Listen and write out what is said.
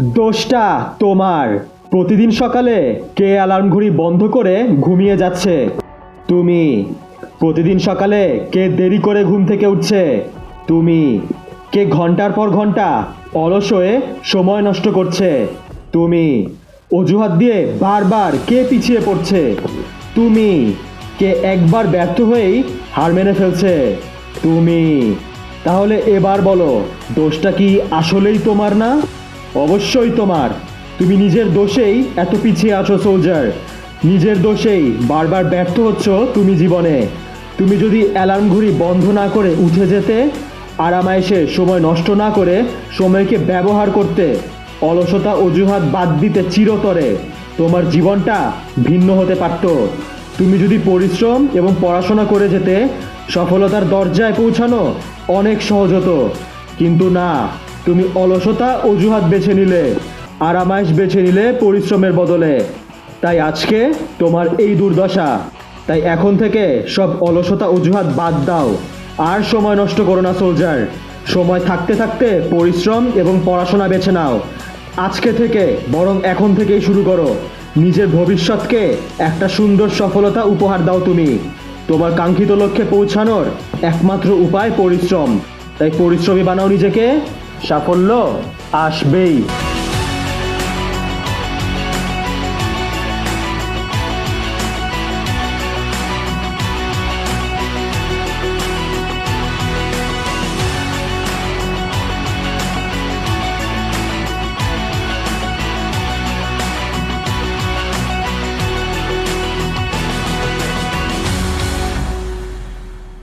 দোষটা তোমার। প্রতিদিন সকালে কে অ্যালার্ম ঘড়ি বন্ধ করে ঘুমিয়ে যাচ্ছে? তুমি। প্রতিদিন সকালে কে দেরি করে ঘুম থেকে উঠছে? তুমি। কে ঘন্টার পর ঘন্টা অলস হয়ে সময় নষ্ট করছে? তুমি। অজুহাত দিয়ে বারবার কে পিছিয়ে পড়ছে? তুমি। কে একবার ব্যর্থ হয়েই হার মেনে ফেলছে? তুমি। তাহলে এবার বলো, দোষটা কি আসলেই তোমার না? অবশ্যই তোমার। তুমি নিজের দোষেই এত পিছিয়ে আছো সোলজার। নিজের দোষেই বারবার ব্যর্থ হচ্ছ তুমি জীবনে। তুমি যদি অ্যালার্ম ঘড়ি বন্ধ না করে উঠে যেতে, আরামায়েশে সময় নষ্ট না করে সময়কে ব্যবহার করতে, অলসতা অজুহাত বাদ দিতে চিরতরে, তোমার জীবনটা ভিন্ন হতে পারত। তুমি যদি পরিশ্রম এবং পড়াশোনা করে যেতে, সফলতার দরজায় পৌঁছানো অনেক সহজ হতো। কিন্তু না, তুমি অলসতা অজুহাত বেছে নিলে, আরামায়েশ বেছে নিলে পরিশ্রমের বদলে। তাই আজকে তোমার এই দুর্দশা। তাই এখন থেকে সব অলসতা অজুহাত বাদ দাও। আর সময় নষ্ট করো না সোলজার। সময় থাকতে থাকতে পরিশ্রম এবং পড়াশোনা বেছে নাও। আজকে থেকে বরং এখন থেকেই শুরু করো। নিজের ভবিষ্যৎকে একটা সুন্দর সফলতা উপহার দাও তুমি। তোমার কাঙ্ক্ষিত লক্ষ্যে পৌঁছানোর একমাত্র উপায় পরিশ্রম। তাই পরিশ্রমী বানাও নিজেকে, সাফল্য আসবেই।